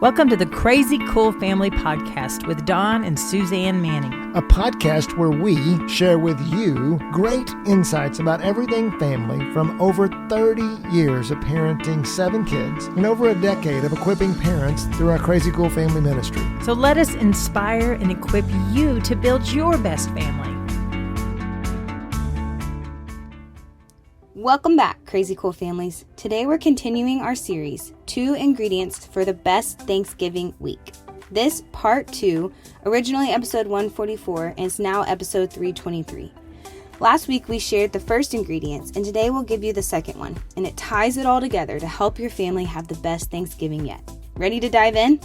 Welcome to the Crazy Cool Family Podcast with Don and Suzanne Manning. A podcast where we share with you great insights about everything family from over 30 years of parenting 7 kids and over a decade of equipping parents through our Crazy Cool Family ministry. So let us inspire and equip you to build your best family. Welcome back, Crazy Cool Families. Today we're continuing our series, 2 Ingredients for the Best Thanksgiving Week. This part 2, originally episode 144, is now episode 323. Last week we shared the first ingredients, and today we'll give you the second one, and it ties it all together to help your family have the best Thanksgiving yet. Ready to dive in?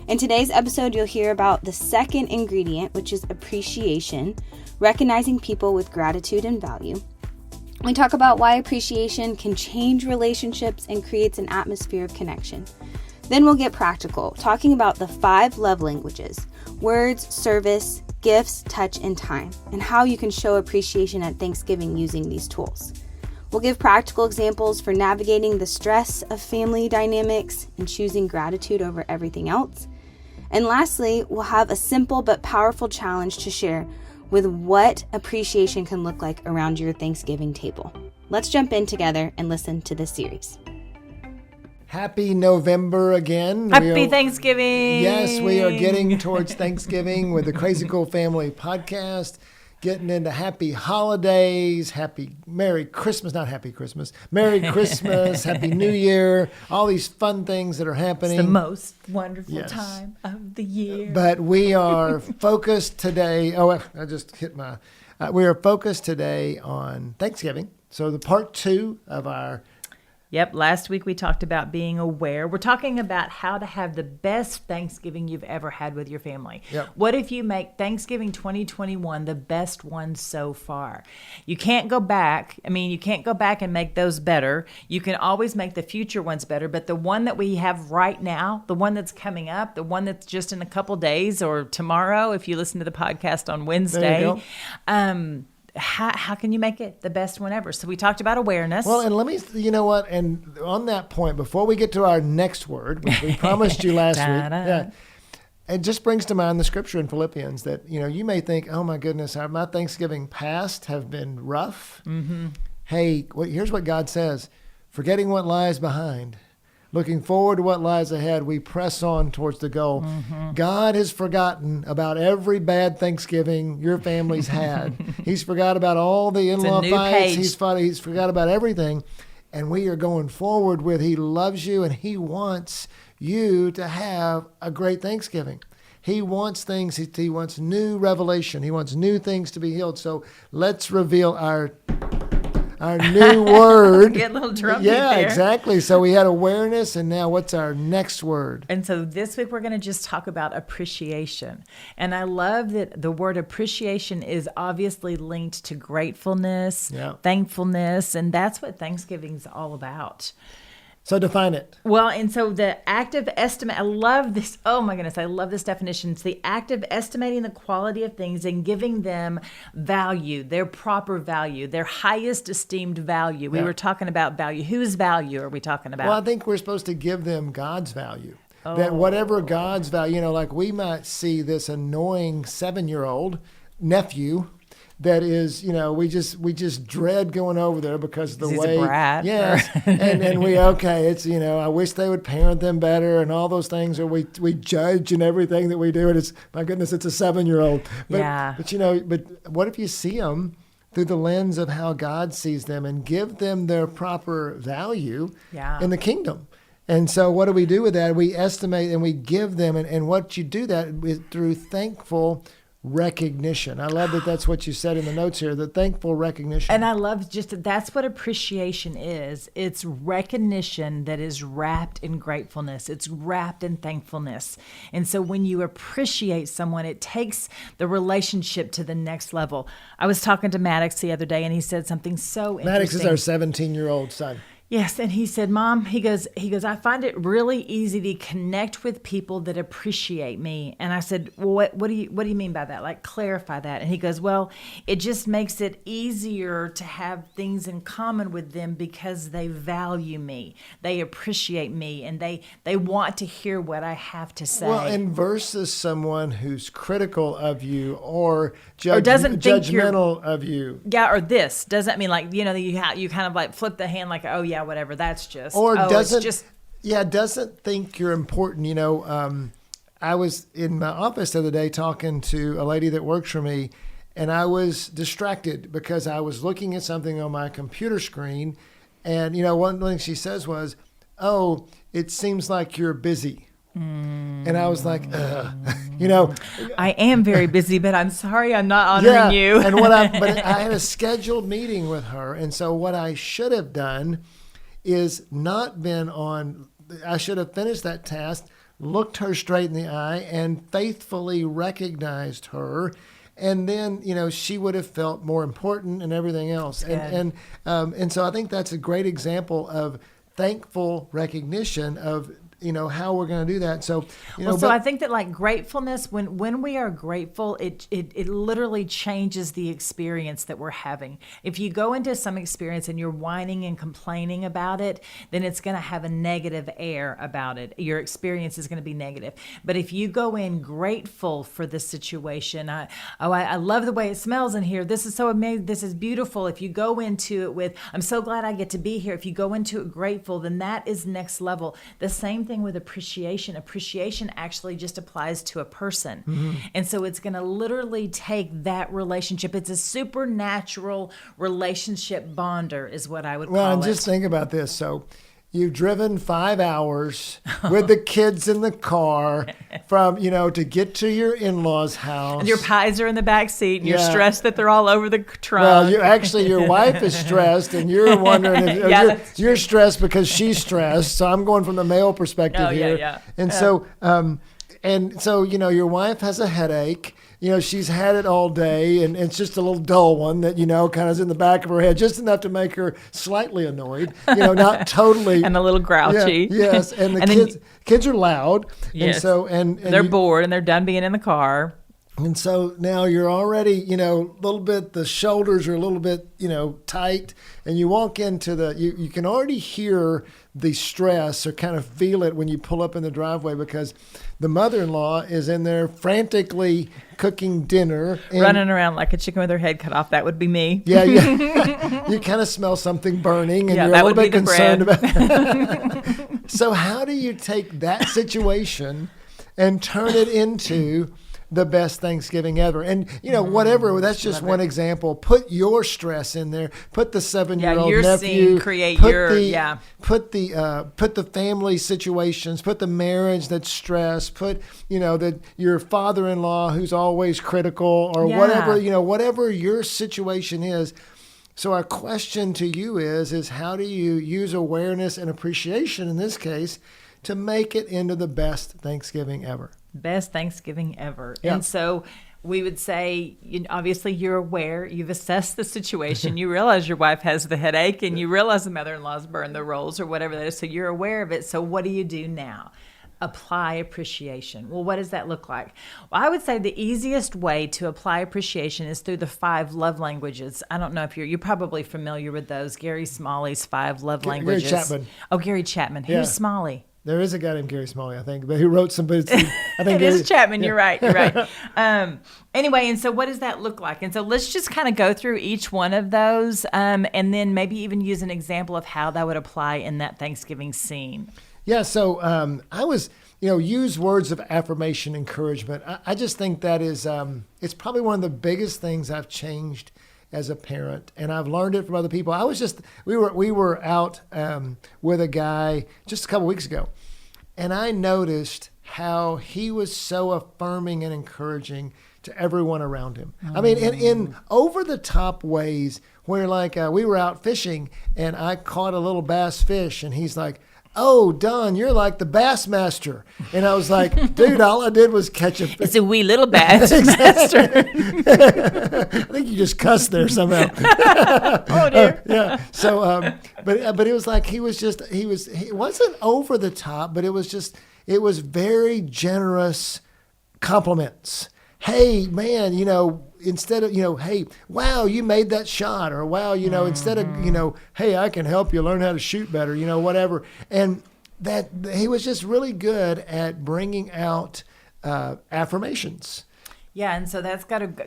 In today's episode, you'll hear about the second ingredient, which is appreciation, recognizing people with gratitude and value. We talk about why appreciation can change relationships and creates an atmosphere of connection. Then we'll get practical, talking about the 5 love languages: words, service, gifts, touch, and time, and how you can show appreciation at Thanksgiving using these tools. We'll give practical examples for navigating the stress of family dynamics and choosing gratitude over everything else. And lastly, we'll have a simple but powerful challenge to share with what appreciation can look like around your Thanksgiving table. Let's jump in together and listen to this series. Happy November again. Happy Thanksgiving! Yes, we are getting towards Thanksgiving with the Crazy Cool Family Podcast. Getting into happy holidays, Merry Christmas, Happy New Year, all these fun things that are happening. It's the most wonderful time of the year. But we are focused today, we are focused today on Thanksgiving. So the part 2 of our... Yep, last week we talked about being aware. We're talking about how to have the best Thanksgiving you've ever had with your family. Yep. What if you make Thanksgiving 2021 the best one so far? You can't go back. You can't go back and make those better. You can always make the future ones better, but the one that we have right now, the one that's coming up, the one that's just in a couple days or tomorrow, if you listen to the podcast on Wednesday, there you go. How can you make it the best one ever? So we talked about awareness. Well, and and on that point, before we get to our next word, which we promised you last week, it just brings to mind the scripture in Philippians that, you may think, oh my goodness, my Thanksgiving past have been rough. Mm-hmm. Hey, here's what God says: forgetting what lies behind, looking forward to what lies ahead, we press on towards the goal. Mm-hmm. God has forgotten about every bad Thanksgiving your family's had. He's forgot about all the in-law fights. He's forgot about everything. And we are going forward with He loves you and He wants you to have a great Thanksgiving. He wants things. He wants new revelation. He wants new things to be healed. So let's reveal our new word. Get a little drumbeat there. Yeah, exactly. So we had awareness, and now what's our next word? And so this week we're going to just talk about appreciation. And I love that the word appreciation is obviously linked to gratefulness, thankfulness, and that's what Thanksgiving's all about. So define it. Well, and so the act of estimate, I love this. Oh my goodness, I love this definition. It's the act of estimating the quality of things and giving them value, their proper value, their highest esteemed value. We were talking about value. Whose value are we talking about? Well, I think we're supposed to give them God's value. Oh. That whatever God's value, like we might see this annoying 7-year-old nephew that is, we just dread going over there because of the way. He's a brat. Yes. It's, I wish they would parent them better and all those things, or we judge and everything that we do. And it's, my goodness, it's a 7-year-old. But what if you see them through the lens of how God sees them and give them their proper value in the kingdom? And so what do we do with that? We estimate and we give them, and what you do that with through thankful recognition. I love that that's what you said in the notes here, the thankful recognition. And I love that's what appreciation is. It's recognition that is wrapped in gratefulness. It's wrapped in thankfulness. And so when you appreciate someone, it takes the relationship to the next level. I was talking to Maddox the other day, and he said something so interesting. Maddox is our 17-year-old son. Yes, and he said, "Mom," he goes, "I find it really easy to connect with people that appreciate me." And I said, "Well, what do you mean by that? Like, clarify that." And he goes, "Well, it just makes it easier to have things in common with them because they value me, they appreciate me, and they want to hear what I have to say." Well, and versus someone who's critical of you or doesn't think you're- judgmental of you. Yeah, or this doesn't mean like you kind of like flip the hand like, oh yeah, whatever. That's just Or it's just doesn't think you're important. I was in my office the other day talking to a lady that works for me, and I was distracted because I was looking at something on my computer screen, and one thing she says was, "Oh, it seems like you're busy." And I was like, I am very busy, but I'm sorry I'm not honoring you. And but I had a scheduled meeting with her, and so what I should have done is not been on. I should have finished that task, looked her straight in the eye, and faithfully recognized her. And then, she would have felt more important and everything else. And so I think that's a great example of thankful recognition of how we're going to do that. So, so I think that like gratefulness, when we are grateful, it literally changes the experience that we're having. If you go into some experience and you're whining and complaining about it, then it's going to have a negative air about it. Your experience is going to be negative. But if you go in grateful for the situation, I love the way it smells in here. This is so amazing. This is beautiful. If you go into it with, I'm so glad I get to be here. If you go into it grateful, then that is next level. The same thing with appreciation. Appreciation actually just applies to a person. Mm-hmm. And so it's going to literally take that relationship. It's a supernatural relationship bonder is what I would call it. Well, and just think about this. So you've driven 5 hours with the kids in the car from, to get to your in-laws' house. And your pies are in the back seat and you're stressed that they're all over the trunk. Well, your wife is stressed and you're wondering if you're stressed because she's stressed. So I'm going from the male perspective here. Yeah. And so, your wife has a headache. She's had it all day, and it's just a little dull one that, kind of is in the back of her head, just enough to make her slightly annoyed, not totally. And a little grouchy. Yeah, yes, and the kids are loud. Yes. And so, and they're bored, and they're done being in the car. And so now you're already, a little bit, the shoulders are a little bit, tight, and you walk into you can already hear the stress or kind of feel it when you pull up in the driveway because the mother-in-law is in there frantically cooking dinner. Running around like a chicken with her head cut off. That would be me. Yeah. You kind of smell something burning and you're a little bit concerned about it. So how do you take that situation and turn it into the best Thanksgiving ever? And, whatever, that's just one example. Put your stress in there. Put the 7-year-old your nephew. Scene, create put your, Put the family situations. Put the marriage that's stressed. Put, that your father-in-law who's always critical or whatever, whatever your situation is. So our question to you is how do you use awareness and appreciation in this case to make it into the best Thanksgiving ever? Best Thanksgiving ever. Yeah. And so we would say, obviously you're aware, you've assessed the situation, you realize your wife has the headache and you realize the mother-in-law's burned the rolls or whatever that is. So you're aware of it. So what do you do now? Apply appreciation. Well, what does that look like? Well, I would say the easiest way to apply appreciation is through the 5 love languages. I don't know if you're probably familiar with those. Gary Smalley's 5 love languages. Gary Chapman. Oh, Gary Chapman. Yeah. Who's Smalley? There is a guy named Gary Smalley, I think, but who wrote some. But I think it is Chapman. Yeah. You're right. Anyway, and so what does that look like? And so let's just kind of go through each one of those, and then maybe even use an example of how that would apply in that Thanksgiving scene. Yeah. So I was, use words of affirmation, encouragement. I just think that is, it's probably one of the biggest things I've changed as a parent, and I've learned it from other people. We were out with a guy just a couple weeks ago, and I noticed how he was so affirming and encouraging to everyone around him. I mean, in over the top ways where we were out fishing and I caught a little bass fish and he's like, "Oh, Don, you're like the Bassmaster." And I was like, "Dude, all I did was catch a fish." It's a wee little bass master. I think you just cussed there somehow. Oh dear. Yeah. So, but it was like he wasn't over the top, but it was very generous compliments. Hey, man, instead of, hey, wow, you made that shot, or wow, instead of, hey, I can help you learn how to shoot better, whatever. And that he was just really good at bringing out affirmations. Yeah, and so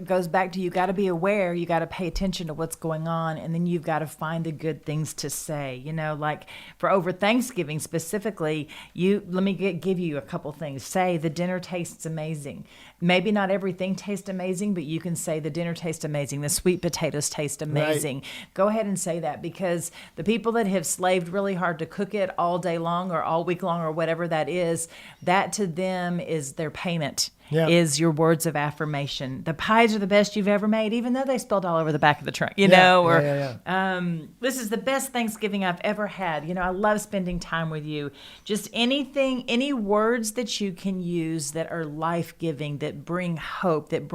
goes back to, you got to be aware, you got to pay attention to what's going on, and then you've got to find the good things to say. Like for over Thanksgiving specifically, let me give you a couple things. Say the dinner tastes amazing. Maybe not everything tastes amazing, but you can say the dinner tastes amazing. The sweet potatoes taste amazing. Right. Go ahead and say that, because the people that have slaved really hard to cook it all day long or all week long or whatever that is, that to them is their payment. Yeah. Is your words of affirmation. The pies are the best you've ever made, even though they spilled all over the back of the trunk, this is the best Thanksgiving I've ever had. I love spending time with you. Just any words that you can use that are life-giving, that bring hope, that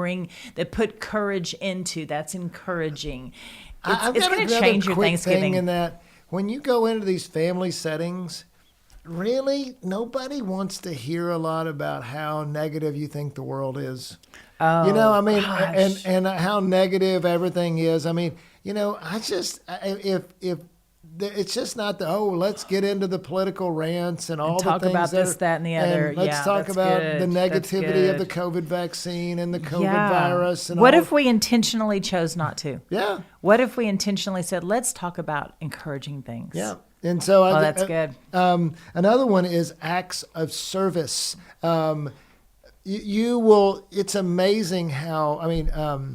put courage into, that's encouraging. It's going to change your Thanksgiving. Thing in that when you go into these family settings, really, nobody wants to hear a lot about how negative you think the world is. Oh, gosh. and how negative everything is. If it's just not let's get into the political rants and all talk the things about this, that, and the other. And let's talk about the negativity of the COVID vaccine and the COVID virus. And what if we intentionally chose not to? Yeah. What if we intentionally said, let's talk about encouraging things? Yeah. And so that's good. Another one is acts of service. It's amazing how,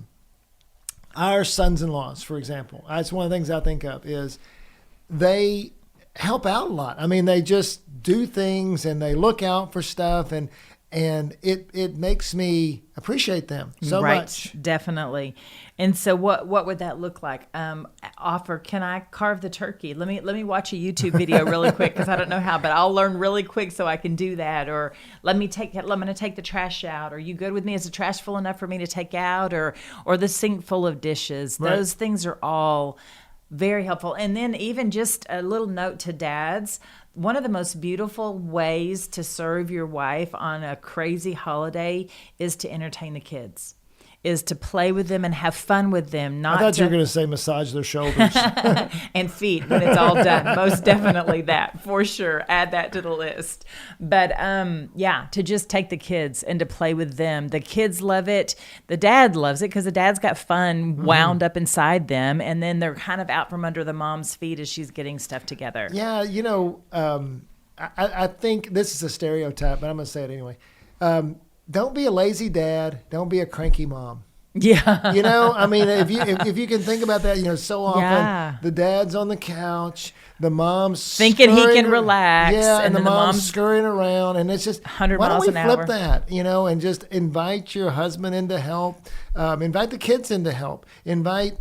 our sons-in-laws, for example, that's one of the things I think of is they help out a lot. They just do things and they look out for stuff, and it makes me appreciate them so much. Definitely. And so what would that look like? Offer, can I carve the turkey? Let me watch a YouTube video really quick, because I don't know how, but I'll learn really quick so I can do that. Or I'm going to take the trash out. Are you good with me? Is the trash full enough for me to take out? Or the sink full of dishes? Right. Those things are all very helpful. And then even just a little note to dads. One of the most beautiful ways to serve your wife on a crazy holiday is to entertain the kids, is to play with them and have fun with them. I thought you were going to say massage their shoulders. And feet when it's all done. Most definitely that, for sure. Add that to the list. But to just take the kids and to play with them. The kids love it. The dad loves it because the dad's got fun wound up inside them. And then they're kind of out from under the mom's feet as she's getting stuff together. Yeah, I think this is a stereotype, but I'm going to say it anyway. Don't be a lazy dad. Don't be a cranky mom. Yeah. If you can think about that, so often the dad's on the couch, the mom's thinking he can relax. Yeah, and the mom's scurrying around, and it's just 100 why miles don't we an flip hour. that, and just invite your husband in to help, invite the kids in to help, invite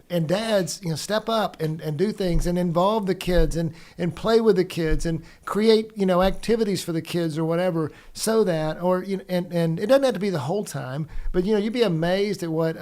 and dads, step up and do things and involve the kids and play with the kids and create, activities for the kids or whatever, so that, and it doesn't have to be the whole time, but, you'd be amazed at what,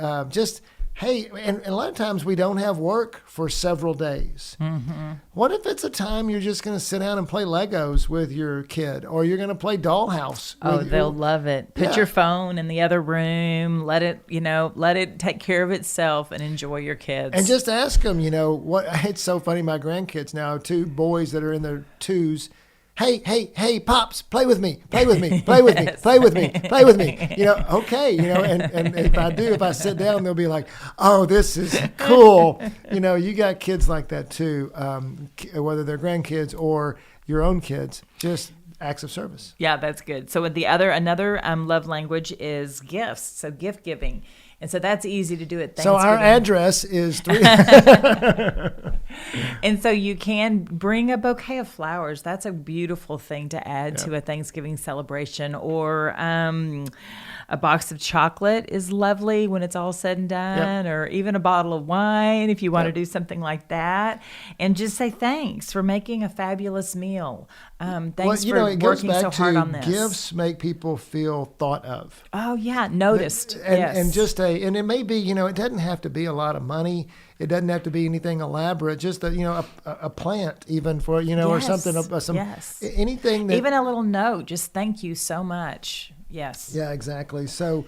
hey, and a lot of times we don't have work for several days. Mm-hmm. What if it's a time you're just going to sit down and play Legos with your kid, or you're going to play Dollhouse? They'll love it. Put your phone in the other room. Let it take care of itself and enjoy your kids. And just ask them, what? It's so funny. My grandkids now, 2 boys that are in their 2s. Hey, Pops, play with me, play with me, play with me, play with me, play with me. Okay, and if I sit down, they'll be like, oh, this is cool. You got kids like that too, whether they're grandkids or your own kids, just acts of service. Yeah, that's good. So another love language is gifts. So gift giving. And so that's easy to do at Thanksgiving. So our address is 3. And so you can bring a bouquet of flowers. That's a beautiful thing to add to a Thanksgiving celebration. Or a box of chocolate is lovely when it's all said and done, or even a bottle of wine if you want to do something like that. And just say thanks for making a fabulous meal. Thanks for it goes working back so hard to on this. Gifts make people feel thought of. Oh, yeah, noticed. And just and it may be, it doesn't have to be a lot of money. It doesn't have to be anything elaborate. Just a plant, even for or something. Anything that, even a little note. Just thank you so much. Yes. Yeah, exactly. So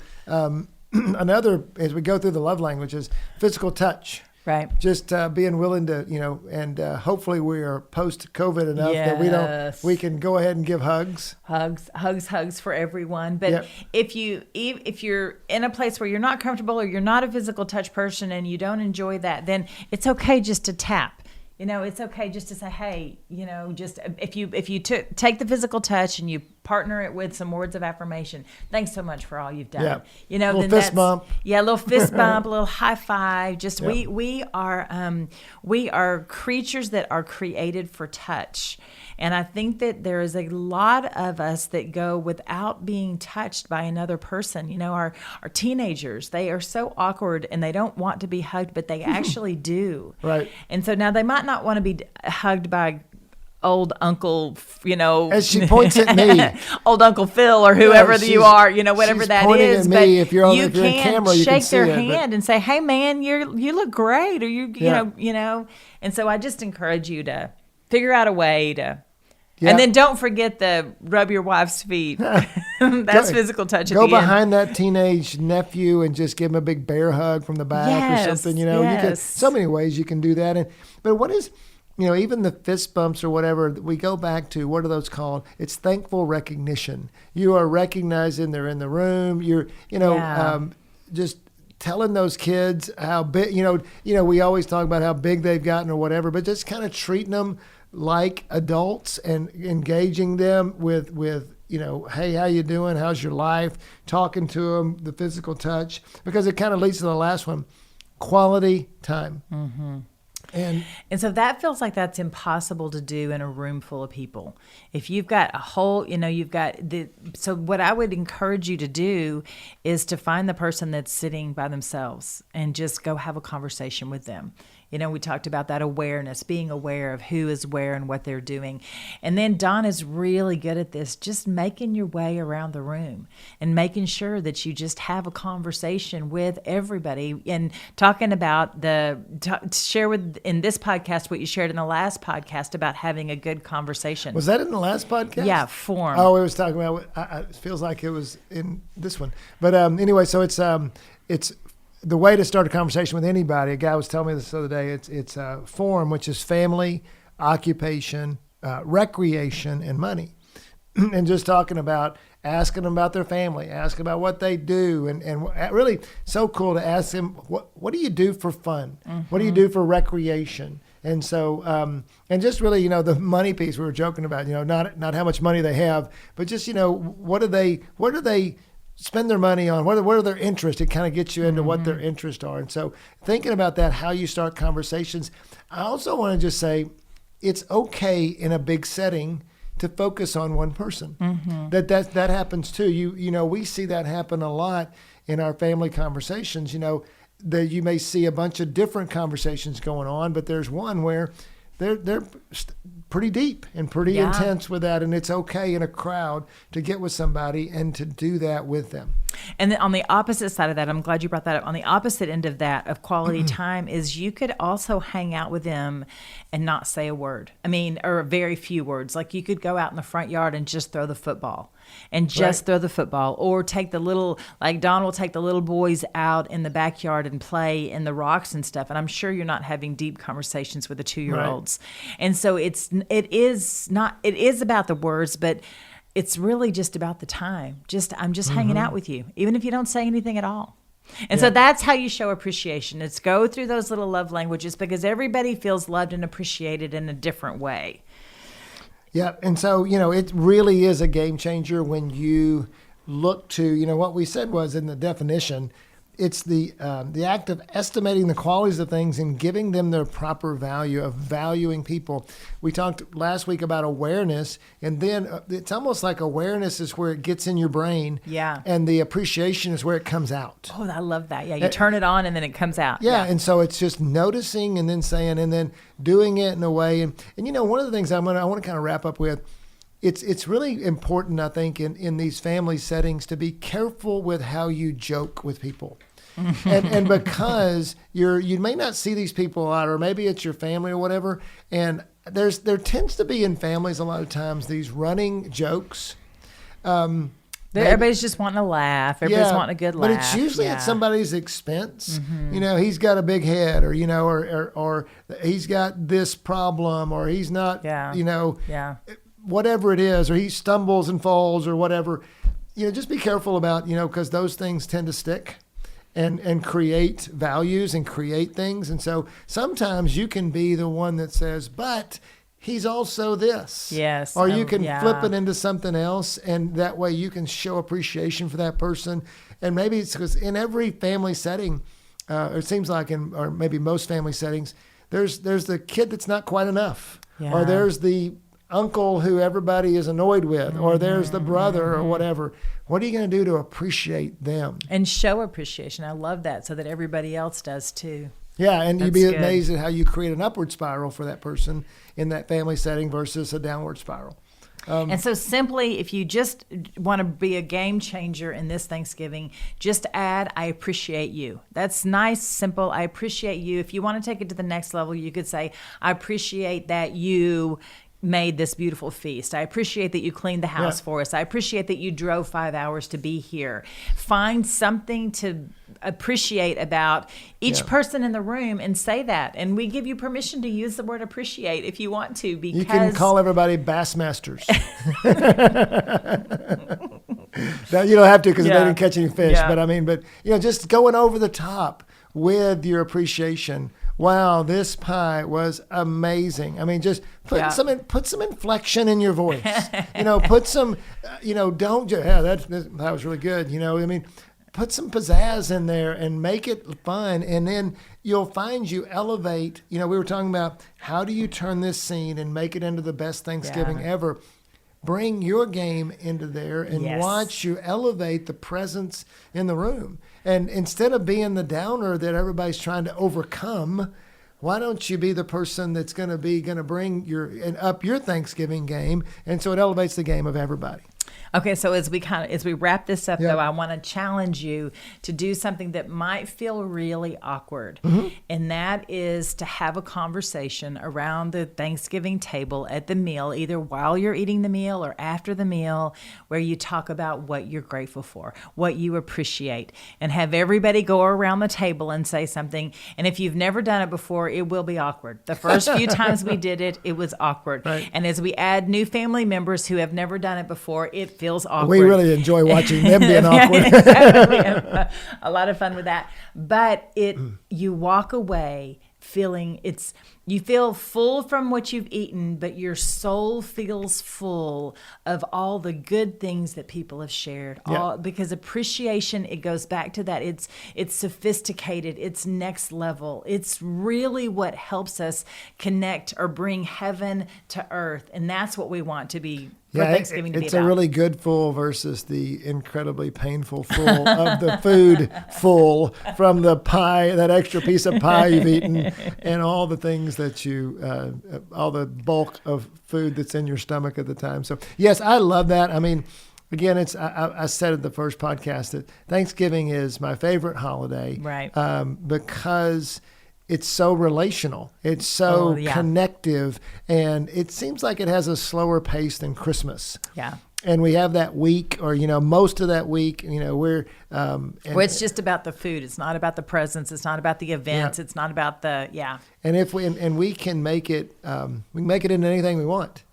another, as we go through the love languages, physical touch. Right. Just being willing to, and hopefully we are post-COVID enough that we can go ahead and give hugs. Hugs for everyone. But if you're in a place where you're not comfortable or you're not a physical touch person and you don't enjoy that, then it's okay just to tap. It's okay just to say, hey, just if you take the physical touch and you partner it with some words of affirmation. Thanks so much for all you've done. Yeah. Little fist bump. Yeah, a little fist bump, a little high five. Just we are creatures that are created for touch. And I think that there is a lot of us that go without being touched by another person. Our teenagers, they are so awkward and they don't want to be hugged, but they actually do. Right. And so now they might not want to be hugged by old Uncle, as she points at me, old Uncle Phil or whoever you are, whatever that is. But if you're you can camera, you shake can their see hand and say, "Hey, man, you look great," or you know. And so I just encourage you to figure out a way to. Yeah. And then don't forget the rub your wife's feet. That's physical touch. Go behind that teenage nephew and just give him a big bear hug from the back or something. You can, so many ways you can do that. But what is, even the fist bumps or whatever, we go back to, what are those called? It's thankful recognition. You are recognizing they're in the room. You're, just telling those kids how big, we always talk about how big they've gotten or whatever, but just kind of treating them like adults and engaging them with hey, how you doing? How's your life? Talking to them, the physical touch, because it kind of leads to the last one, quality time. Mm-hmm. And so that feels like that's impossible to do in a room full of people. If you've got a whole, so what I would encourage you to do is to find the person that's sitting by themselves and just go have a conversation with them. We talked about that awareness, being aware of who is where and what they're doing. And then Dawn is really good at this, just making your way around the room and making sure that you just have a conversation with everybody and talking about share with in this podcast what you shared in the last podcast about having a good conversation. Was that in the last podcast? Yeah, form. Oh, it was talking about, it feels like it was in this one. But anyway, so it's the way to start a conversation with anybody. A guy was telling me this the other day. It's form, which is family, occupation, recreation, and money. And just talking about asking them about their family, asking about what they do, and really so cool to ask them, what do you do for fun? Mm-hmm. What do you do for recreation? And so, and just really, the money piece we were joking about, not how much money they have, but just, what do they spend their money on? What are their interests? It kind of gets you into what their interests are. And so thinking about that, how you start conversations. I also want to just say it's okay in a big setting to focus on one person. Mm-hmm. That happens too. We see that happen a lot in our family conversations, that you may see a bunch of different conversations going on, but there's one where they're pretty deep and pretty intense with that, and it's okay in a crowd to get with somebody and to do that with them. And then on the opposite side of that, I'm glad you brought that up. On the opposite end of that, of quality time, is you could also hang out with them and not say a word. Or very few words. Like you could go out in the front yard and just throw the football. Throw the football, or take Dawn will take the little boys out in the backyard and play in the rocks and stuff. And I'm sure you're not having deep conversations with the 2-year-olds. Right. And so it is about the words, but it's really just about the time. I'm just hanging out with you, even if you don't say anything at all. And so that's how you show appreciation. It's go through those little love languages, because everybody feels loved and appreciated in a different way. Yeah, and so, it really is a game changer when you look to, what we said was in the definition, it's the act of estimating the qualities of things and giving them their proper value, of valuing people. We talked last week about awareness, and then it's almost like awareness is where it gets in your brain. Yeah. And the appreciation is where it comes out. Oh, I love that. Yeah, you turn it on and then it comes out. Yeah, and so it's just noticing and then saying and then doing it in a way. And one of the things I want to kind of wrap up with, it's really important, I think, in these family settings to be careful with how you joke with people. and because you may not see these people a lot, or maybe it's your family or whatever, and there tends to be in families a lot of times these running jokes. Everybody's just wanting to laugh. Everybody's wanting a good laugh. But it's usually at somebody's expense. He's got a big head, or or he's got this problem, or he's not, whatever it is, or he stumbles and falls or whatever. Just be careful about, because those things tend to stick and create values and create things. And so sometimes you can be the one that says, but he's also this. Yes. Or you can flip it into something else, and that way you can show appreciation for that person. And maybe it's because in every family setting, it seems like or maybe most family settings, there's the kid that's not quite enough. Yeah. Or there's the uncle who everybody is annoyed with, or there's the brother or whatever. What are you going to do to appreciate them? And show appreciation. I love that, so that everybody else does too. Yeah, and you'd That's be good. amazed at how you create an upward spiral for that person in that family setting versus a downward spiral. And so simply, if you just want to be a game changer in this Thanksgiving, just add, I appreciate you. That's nice, simple. I appreciate you. If you want to take it to the next level, you could say, I appreciate that you made this beautiful feast. I appreciate that you cleaned the house for us. I appreciate that you drove 5 hours to be here. Find something to appreciate about each person in the room and say that. And we give you permission to use the word appreciate if you want to, because You can call everybody Bassmasters. Now, you don't have to because they didn't catch any fish. Yeah. But just going over the top with your appreciation. Wow, this pie was amazing. Just put some inflection in your voice. Put some, don't just, that was really good. Put some pizzazz in there and make it fun. And then you'll find you elevate. We were talking about how do you turn this scene and make it into the best Thanksgiving ever. Bring your game into there and watch you elevate the presence in the room. And instead of being the downer that everybody's trying to overcome, why don't you be the person that's going to bring up your Thanksgiving game, and so it elevates the game of everybody. Okay, so as we wrap this up, though, I want to challenge you to do something that might feel really awkward, and that is to have a conversation around the Thanksgiving table at the meal, either while you're eating the meal or after the meal, where you talk about what you're grateful for, what you appreciate, and have everybody go around the table and say something. And if you've never done it before, it will be awkward. The first few times we did it, it was awkward. Right. And as we add new family members who have never done it before, it feels awkward. We really enjoy watching them being awkward. Exactly. We have a lot of fun with that. But you walk away feeling you feel full from what you've eaten, but your soul feels full of all the good things that people have shared. Because appreciation, it goes back to that. It's sophisticated. It's next level. It's really what helps us connect or bring heaven to earth. And that's what we want to be for Thanksgiving to be about. It's a really good full versus the incredibly painful full of the food full from the pie, that extra piece of pie you've eaten, and all the things that all the bulk of food that's in your stomach at the time. So, yes, I love that. Again, I said at the first podcast that Thanksgiving is my favorite holiday. Right. Because it's so relational. It's so connective. And it seems like it has a slower pace than Christmas. Yeah. And we have that week, or most of that week, we're. Well, it's just about the food. It's not about the presents. It's not about the events. It's not about the And if we can make it, we can make it into anything we want.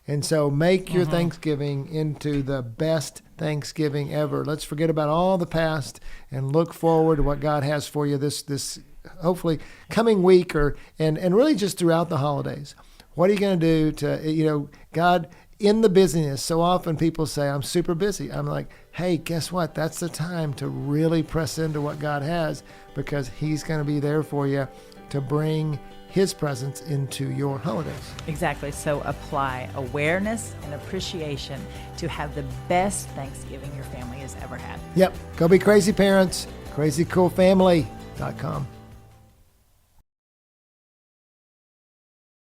And so make your Thanksgiving into the best Thanksgiving ever. Let's forget about all the past and look forward to what God has for you this hopefully coming week, and really just throughout the holidays. What are you going to do to, God, in the busyness, so often people say, I'm super busy. I'm like, hey, guess what? That's the time to really press into what God has, because he's going to be there for you to bring his presence into your holidays. Exactly. So apply awareness and appreciation to have the best Thanksgiving your family has ever had. Yep. Go be crazy parents, crazycoolfamily.com.